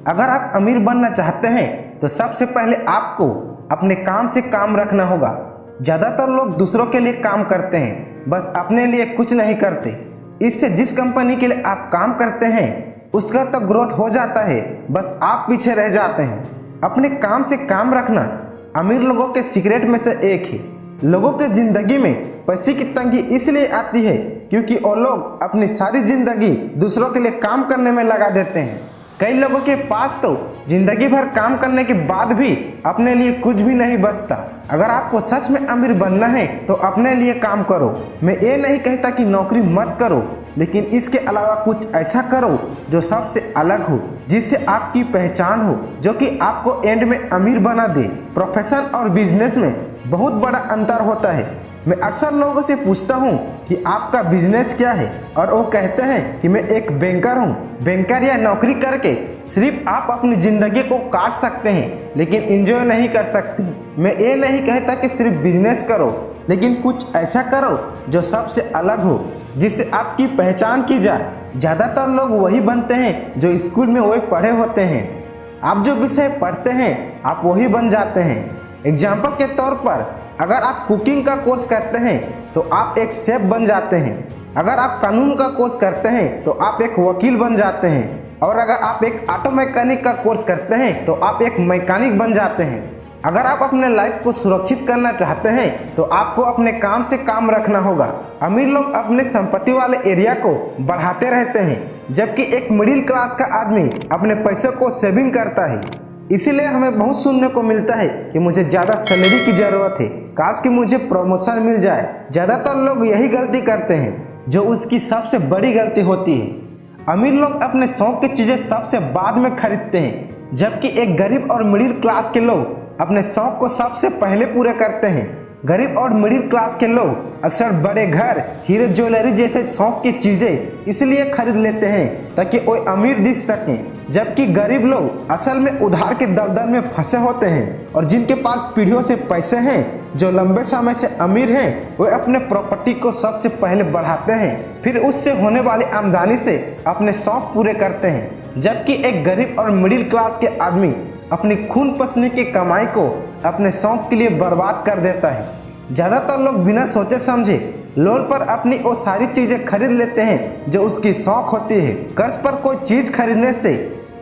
अगर आप अमीर बनना चाहते हैं तो सबसे पहले आपको अपने काम से काम रखना होगा। ज़्यादातर लोग दूसरों के लिए काम करते हैं, बस अपने लिए कुछ नहीं करते। इससे जिस कंपनी के लिए आप काम करते हैं उसका तो ग्रोथ हो जाता है, बस आप पीछे रह जाते हैं। अपने काम से काम रखना अमीर लोगों के सीक्रेट में से एक है। लोगों के जिंदगी में पैसे की तंगी इसलिए आती है क्योंकि वो लोग अपनी सारी जिंदगी दूसरों के लिए काम करने में लगा देते हैं। कई लोगों के पास तो जिंदगी भर काम करने के बाद भी अपने लिए कुछ भी नहीं बचता। अगर आपको सच में अमीर बनना है तो अपने लिए काम करो। मैं ये नहीं कहता कि नौकरी मत करो, लेकिन इसके अलावा कुछ ऐसा करो जो सबसे अलग हो, जिससे आपकी पहचान हो, जो कि आपको एंड में अमीर बना दे। प्रोफेशन और बिजनेस में बहुत बड़ा अंतर होता है। मैं अक्सर लोगों से पूछता हूँ कि आपका बिजनेस क्या है, और वो कहते हैं कि मैं एक बैंकर हूँ। बैंकर या नौकरी करके सिर्फ आप अपनी जिंदगी को काट सकते हैं, लेकिन एंजॉय नहीं कर सकते। मैं ये नहीं कहता कि सिर्फ बिजनेस करो, लेकिन कुछ ऐसा करो जो सबसे अलग हो, जिससे आपकी पहचान की जाए। ज़्यादातर लोग वही बनते हैं जो स्कूल में वही पढ़े होते हैं। आप जो विषय पढ़ते हैं आप वही बन जाते हैं। एग्जाम्पल के तौर पर, अगर आप कुकिंग का कोर्स करते हैं तो आप एक शेफ बन जाते हैं। अगर आप कानून का कोर्स करते हैं तो आप एक वकील बन जाते हैं। और अगर आप एक ऑटो मैकेनिक का कोर्स करते हैं तो आप एक मैकेनिक बन जाते हैं। अगर आप अपने लाइफ को सुरक्षित करना चाहते हैं तो आपको अपने काम से काम रखना होगा। अमीर लोग अपने संपत्ति वाले एरिया को बढ़ाते रहते हैं, जबकि एक मिडिल क्लास का आदमी अपने पैसों को सेविंग करता है। इसीलिए हमें बहुत सुनने को मिलता है कि मुझे ज़्यादा सैलरी की ज़रूरत है, काश कि मुझे प्रमोशन मिल जाए। ज़्यादातर लोग यही गलती करते हैं, जो उसकी सबसे बड़ी गलती होती है। अमीर लोग अपने शौक की चीज़ें सबसे बाद में खरीदते हैं, जबकि एक गरीब और मिडिल क्लास के लोग अपने शौक को सबसे पहले पूरे करते हैं। गरीब और मिडिल क्लास के लोग अक्सर बड़े घर, हीरे ज्वेलरी जैसे शौक की चीज़ें इसलिए खरीद लेते हैं ताकि वो अमीर दिख सकें, जबकि गरीब लोग असल में उधार के दलदल में फंसे होते हैं। और जिनके पास पीढ़ियों से पैसे हैं, जो लंबे समय से अमीर हैं, वे अपने प्रॉपर्टी को सबसे पहले बढ़ाते हैं, फिर उससे होने वाली आमदनी से अपने शौक पूरे करते हैं। जबकि एक गरीब और मिडिल क्लास के आदमी अपनी खून पसीने की कमाई को अपने शौक के लिए बर्बाद कर देता है। ज़्यादातर लोग बिना सोचे समझे लोन पर अपनी वो सारी चीज़ें खरीद लेते हैं जो उसकी शौक होती है। कर्ज पर कोई चीज़ खरीदने से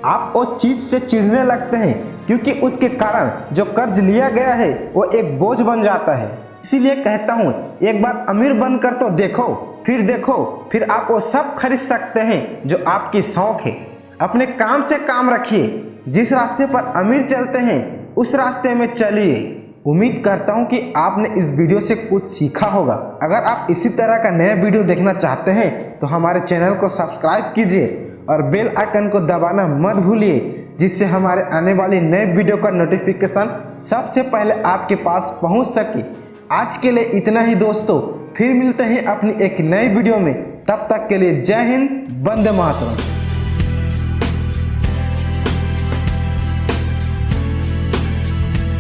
आप वो चीज़ से चिढ़ने लगते हैं, क्योंकि उसके कारण जो कर्ज लिया गया है वो एक बोझ बन जाता है। इसीलिए कहता हूँ, एक बार अमीर बनकर तो देखो, फिर आप वो सब खरीद सकते हैं जो आपकी शौक है। अपने काम से काम रखिए। जिस रास्ते पर अमीर चलते हैं उस रास्ते में चलिए। उम्मीद करता हूं कि आपने इस वीडियो से कुछ सीखा होगा। अगर आप इसी तरह का नया वीडियो देखना चाहते हैं तो हमारे चैनल को सब्सक्राइब कीजिए और बेल आइकन को दबाना मत भूलिए, जिससे हमारे आने वाली नए वीडियो का नोटिफिकेशन सबसे पहले आपके पास पहुंच सके। आज के लिए इतना ही दोस्तों, फिर मिलते हैं अपनी एक नई वीडियो में। तब तक के लिए जय हिंद, वंदे मातरम।